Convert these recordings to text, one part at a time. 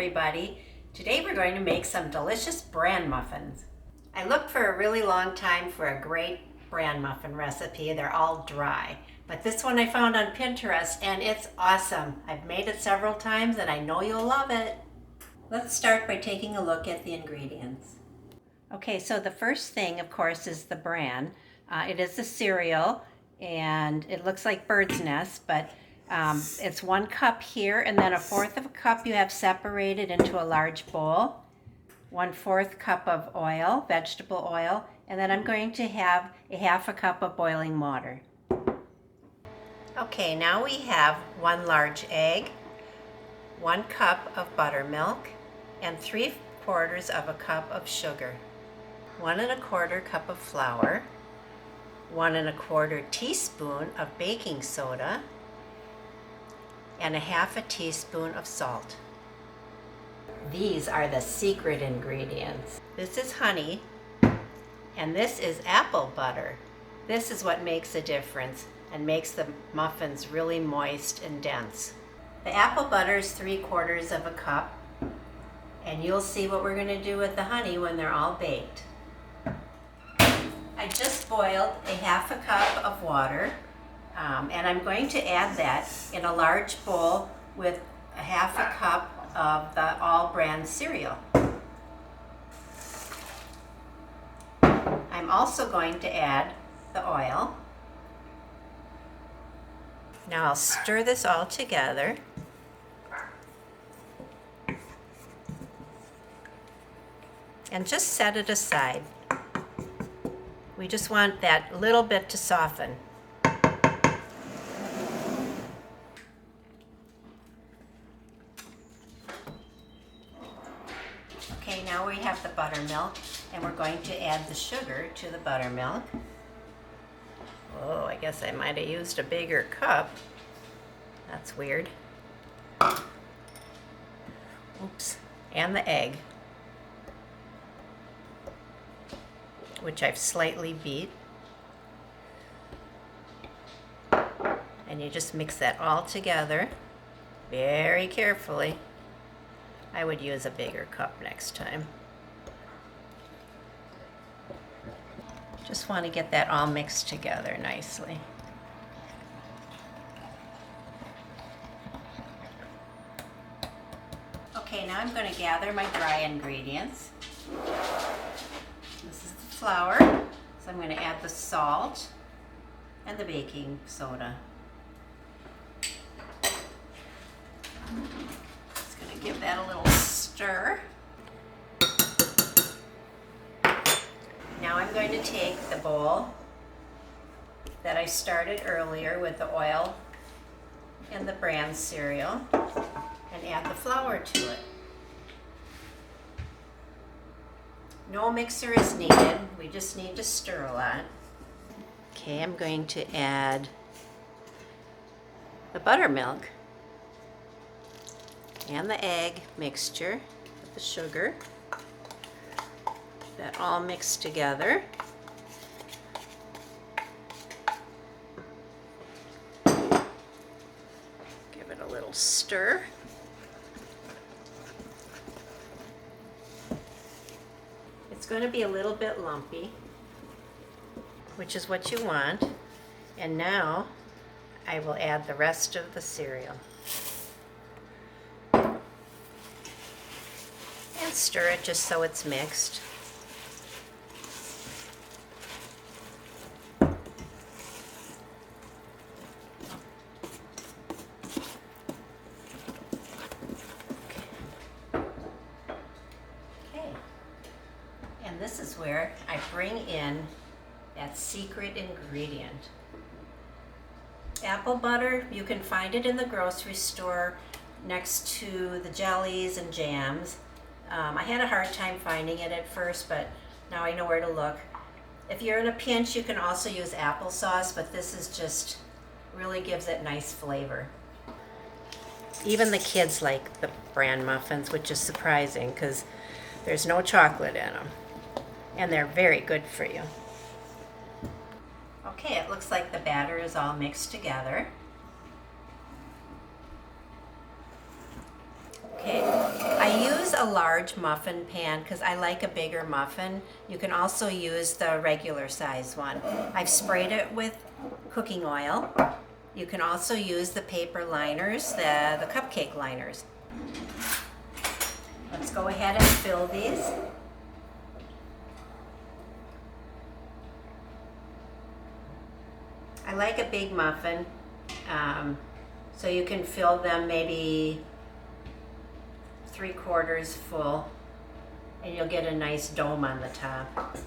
everybody. Today we're going to make some delicious bran muffins. I looked for a really long time for a great bran muffin recipe. They're all dry, but this one I found on Pinterest and it's awesome. I've made it several times and I know you'll love it. Let's start by taking a look at the ingredients. Okay, so the first thing, of course, is the bran. It is a cereal and it looks like bird's nest, but it's 1 cup here, and then 1/4 cup you have separated into a large bowl. 1/4 cup of oil, vegetable oil, and then I'm going to have a 1/2 cup of boiling water. Okay, now we have 1 large egg, 1 cup of buttermilk, and 3/4 of a cup of sugar. 1 1/4 cup of flour, 1 1/4 teaspoon of baking soda, and 1/2 teaspoon of salt. These are the secret ingredients. This is honey, and this is apple butter. This is what makes a difference and makes the muffins really moist and dense. The apple butter is 3/4 of a cup, and you'll see what we're going to do with the honey when they're all baked. I just boiled a 1/2 cup of water. And I'm going to add that in a large bowl with a 1/2 cup of the all bran cereal. I'm also going to add the oil. Now I'll stir this all together. And just set it aside. We just want that little bit to soften. Okay, now we have the buttermilk, and we're going to add the sugar to the buttermilk. Oh, I guess I might have used a bigger cup. That's weird. Oops. And the egg, which I've slightly beat. And you just mix that all together very carefully. I would use a bigger cup next time. Just want to get that all mixed together nicely. Okay, now I'm going to gather my dry ingredients. This is the flour, so I'm going to add the salt and the baking soda. Give that a little stir. Now I'm going to take the bowl that I started earlier with the oil and the bran cereal and add the flour to it. No mixer is needed, we just need to stir a lot. Okay, I'm going to add the buttermilk and the egg mixture with the sugar. That all mixed together. Give it a little stir. It's going to be a little bit lumpy, which is what you want. And now I will add the rest of the cereal. And stir it just so it's mixed. Okay. And this is where I bring in that secret ingredient. Apple butter, you can find it in the grocery store next to the jellies and jams. I had a hard time finding it at first, but now I know where to look. If you're in a pinch, you can also use applesauce, but this is just really gives it nice flavor. Even the kids like the bran muffins, which is surprising because there's no chocolate in them. And they're very good for you. Okay, it looks like the batter is all mixed together. Okay, I a large muffin pan because I like a bigger muffin. You can also use the regular size one. I've sprayed it with cooking oil. You can also use the paper liners, the cupcake liners. Let's go ahead and fill these. I like a big muffin, so you can fill them maybe 3/4 full, and you'll get a nice dome on the top.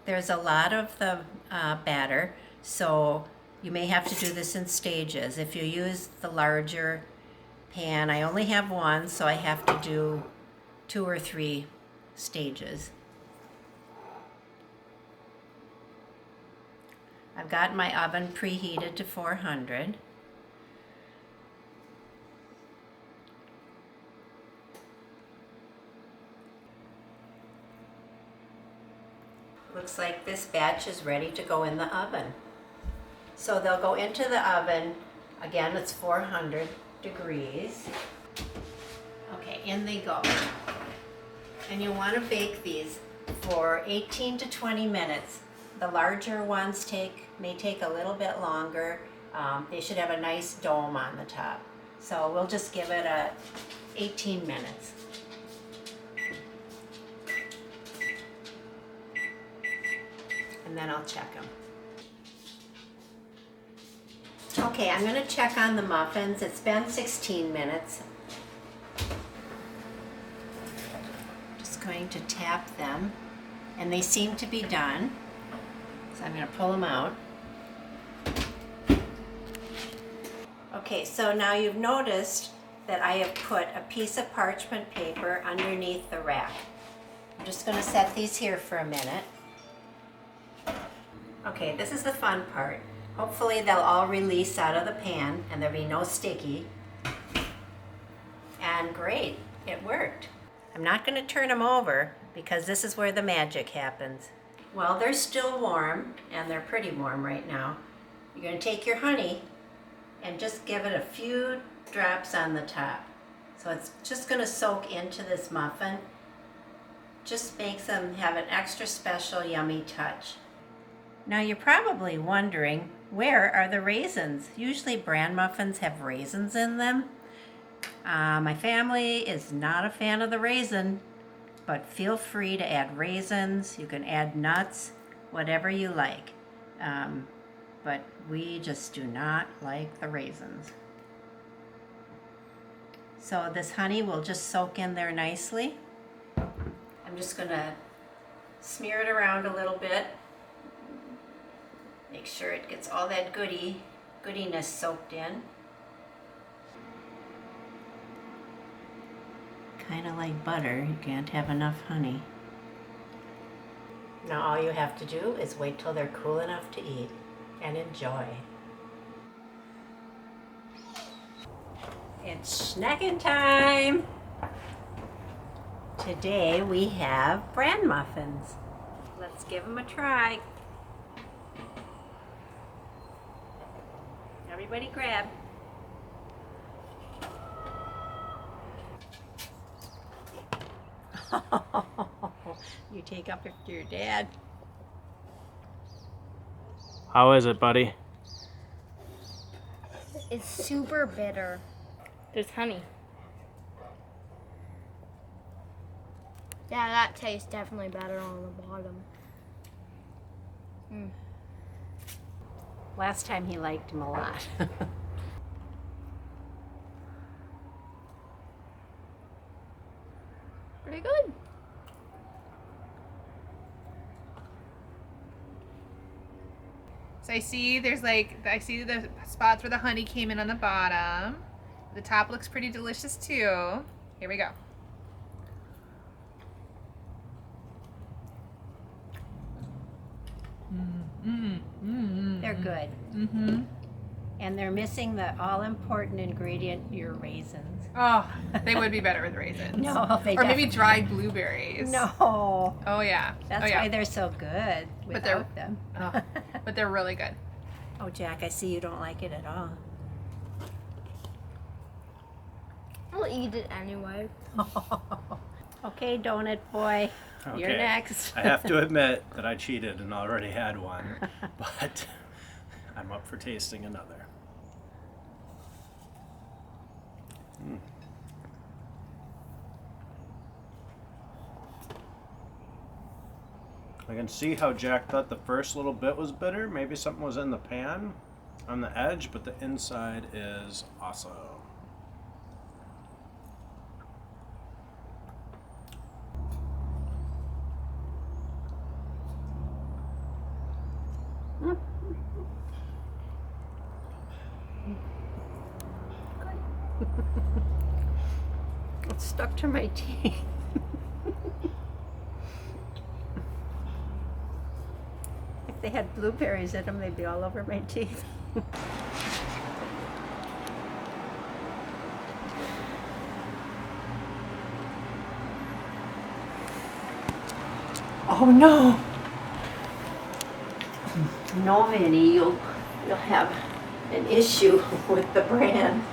There's a lot of the batter, so you may have to do this in stages. If you use the larger pan, I only have one, so I have to do 2 or 3 stages. I've got my oven preheated to 400. Looks like this batch is ready to go in the oven. So they'll go into the oven. Again, it's 400 degrees. Okay, in they go. And you want to bake these for 18 to 20 minutes. The larger ones may take a little bit longer. They should have a nice dome on the top. So we'll just give it 18 minutes. And then I'll check them. Okay, I'm going to check on the muffins. It's been 16 minutes. Just going to tap them, and they seem to be done. So I'm going to pull them out. Okay, so now you've noticed that I have put a piece of parchment paper underneath the rack. I'm just going to set these here for a minute. Okay, this is the fun part. Hopefully they'll all release out of the pan and there'll be no sticky. And great, it worked. I'm not going to turn them over because this is where the magic happens. Well, they're still warm, and they're pretty warm right now. You're going to take your honey and just give it a few drops on the top. So it's just going to soak into this muffin. Just makes them have an extra special yummy touch. Now you're probably wondering, where are the raisins? Usually bran muffins have raisins in them. My family is not a fan of the raisin, but feel free to add raisins. You can add nuts, whatever you like. But we just do not like the raisins. So this honey will just soak in there nicely. I'm just going to smear it around a little bit. Make sure it gets all that goodiness soaked in. Kind of like butter, you can't have enough honey. Now all you have to do is wait till they're cool enough to eat and enjoy. It's Schnecken time! Today we have bran muffins. Let's give them a try. Everybody grab. You take up after your dad. How is it, buddy? It's super bitter. There's honey. Yeah, that tastes definitely better on the bottom. Last time he liked him a lot. Pretty good. So I see the spots where the honey came in on the bottom. The top looks pretty delicious too. Here we go. They're good. And they're missing the all-important ingredient, your raisins. Oh, they would be better with raisins. No, they Or maybe definitely- dried blueberries. No. Oh yeah. That's oh, yeah. why they're so good without them. Oh, but they're really good. Oh, Jack, I see you don't like it at all. I'll eat it anyway. Okay, donut boy, you're Okay. next. I have to admit that I cheated and already had one, but I'm up for tasting another. I can see how Jack thought the first little bit was bitter. Maybe something was in the pan on the edge, but the inside is awesome. It's stuck to my teeth. If they had blueberries in them, they'd be all over my teeth. Oh no! No, Vinny, you'll have an issue with the bran.